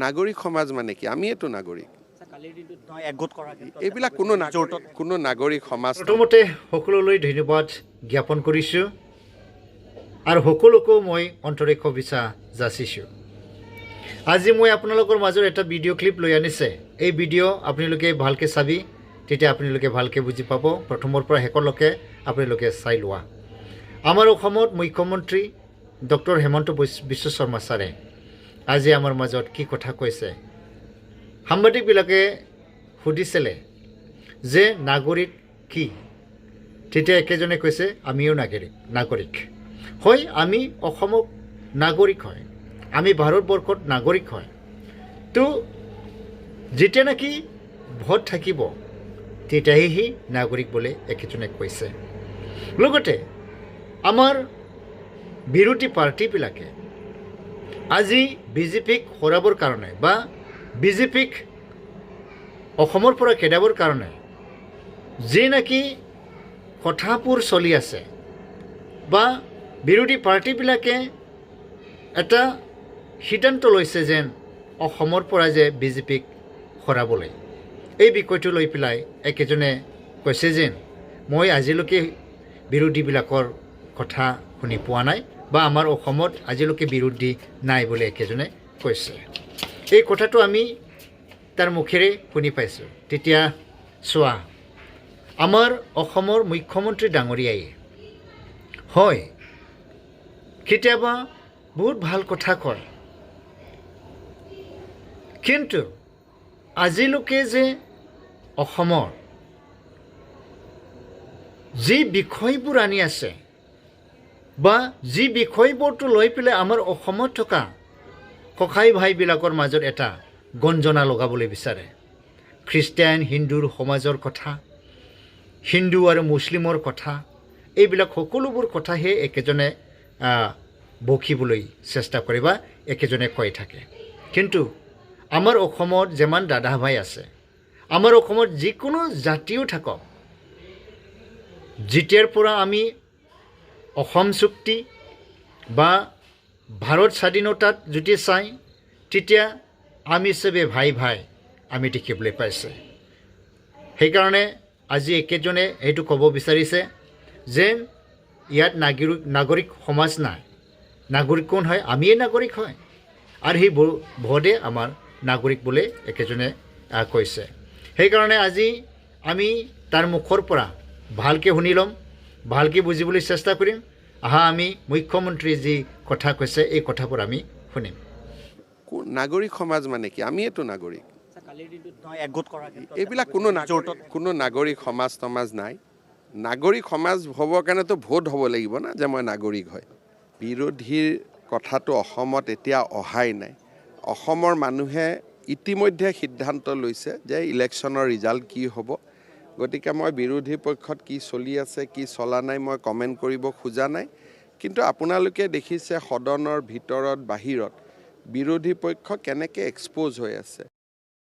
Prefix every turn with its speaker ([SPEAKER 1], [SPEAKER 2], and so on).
[SPEAKER 1] নাগৰিক সমাজ মানে কি? আমিয়েতো নাগৰিক। এইবিলাক কোনো নাগৰিক সমাজ।
[SPEAKER 2] প্ৰথমতে সকলোলৈ ধন্যবাদ জ্ঞাপন কৰিছোঁ আৰু সকলোকো মই অন্তৰে শুভেচ্ছা যাচিছোঁ। আজি মই আপোনালোকৰ মাজত এটা ভিডিঅ' ক্লিপ লৈ আনিছে। এই ভিডিঅ' আপোনালোকে ভালকৈ চাবি, তেতিয়া আপোনালোকে ভালকৈ বুজি পাব। প্ৰথমৰ পৰা শেষলৈকে আপোনালোকে চাই লোৱা। আমাৰ অসমত মুখ্যমন্ত্ৰী ডক্টৰ হেমন্ত বিশ্ব শৰ্মা ছাৰে আজি আমাৰ মাজত কি কথা কৈছে। সাংবাদিকবিলাকে সুধিছিলে যে নাগৰিক কি? তেতিয়া একেজনে কৈছে আমিও নাগৰিক। হয়, আমি অসমত নাগৰিক হয়, আমি ভাৰতবৰ্ষত নাগৰিক হয়। তো যেতিয়া নেকি ভোট থাকিব তেতিয়াহে নাগৰিক বুলি একেজনে কৈছে। লগতে আমাৰ বিৰোধী পাৰ্টিবিলাকে আজি বিজেপিক হৰাবৰ কাৰণে বা বিজেপিক অসমৰ পৰা খেদাবৰ কাৰণে যি নেকি কথাবোৰ চলি আছে বা বিৰোধী পাৰ্টিবিলাকে এটা সিদ্ধান্ত লৈছে যেন অসমৰ পৰা যে বিজেপিক হৰাবলৈ, এই বিষয়টো লৈ পেলাই একেজনে কৈছে যেন মই আজিলৈকে বিৰোধীবিলাকৰ কথা শুনি পোৱা নাই বা আমাৰ অসমত আজিলৈকে বিৰোধী নাই বুলি একেজনে কৈছে। এই কথাটো আমি তাৰ মুখেৰে শুনি পাইছোঁ। তেতিয়া চোৱা, আমাৰ অসমৰ মুখ্যমন্ত্ৰী ডাঙৰীয়াই হয় কেতিয়াবা বহুত ভাল কথা কয়, কিন্তু আজিলৈকে যে অসমৰ যি বিষয়বোৰ আনি আছে বা যি বিষয়বোৰটো লৈ পেলাই আমাৰ অসমত থকা ককাই ভাইবিলাকৰ মাজত এটা গঞ্জনা লগাবলৈ বিচাৰে। খ্ৰীষ্টিয়ান হিন্দুৰ সমাজৰ কথা, হিন্দু আৰু মুছলিমৰ কথা, এইবিলাক সকলোবোৰ কথাহে একেজনে বকিবলৈ চেষ্টা কৰে বা একেজনে কৈ থাকে। কিন্তু আমাৰ অসমত যিমান দাদা ভাই আছে, আমাৰ অসমত যিকোনো জাতিও থাকক, যেতিয়াৰ পৰা আমি অসম চুক্তি বা ভাৰত স্বাধীনতাত যদি চাই তেতিয়া আমি চবে ভাই আমি দেখিবলৈ পাইছে। সেইকাৰণে আজি একেজনে এইটো ক'ব বিচাৰিছে যেন ইয়াত নাগৰিক সমাজ নাই। নাগৰিক কোন হয়? আমিয়ে নাগৰিক হয়, আৰু সেই ভোটে আমাৰ নাগৰিক বুলি একেজনে কৈছে। সেইকাৰণে আজি আমি তাৰ মুখৰ পৰা ভালকৈ শুনি ল'ম, ভালকৈ বুজিবলৈ চেষ্টা কৰিম। আমি মুখ্যমন্ত্ৰীয়ে যি কথা কৈছে এই কথাবোৰ আমি শুনিম।
[SPEAKER 1] নাগৰিক সমাজ মানে কি? আমিয়েতো নাগৰিক। এইবিলাক কোনো নাগৰিক সমাজ নাই। নাগৰিক সমাজ হ'বৰ কাৰণেতো ভোট হ'ব লাগিব না, যে মই নাগৰিক হয়। বিৰোধীৰ কথাটো অসমত এতিয়া অহাই নাই। অসমৰ মানুহে ইতিমধ্যে সিদ্ধান্ত লৈছে যে ইলেকশ্যনৰ ৰিজাল্ট কি হ'ব। গতিকে মই বিৰোধী পক্ষত কি চলি আছে কি চলা নাই মই কমেণ্ট কৰিব খোজা নাই। কিন্তু আপোনালোকে দেখিছে সদনৰ ভিতৰত বাহিৰত বিৰোধী পক্ষ কেনেকৈ এক্সপ'জ হৈ আছে।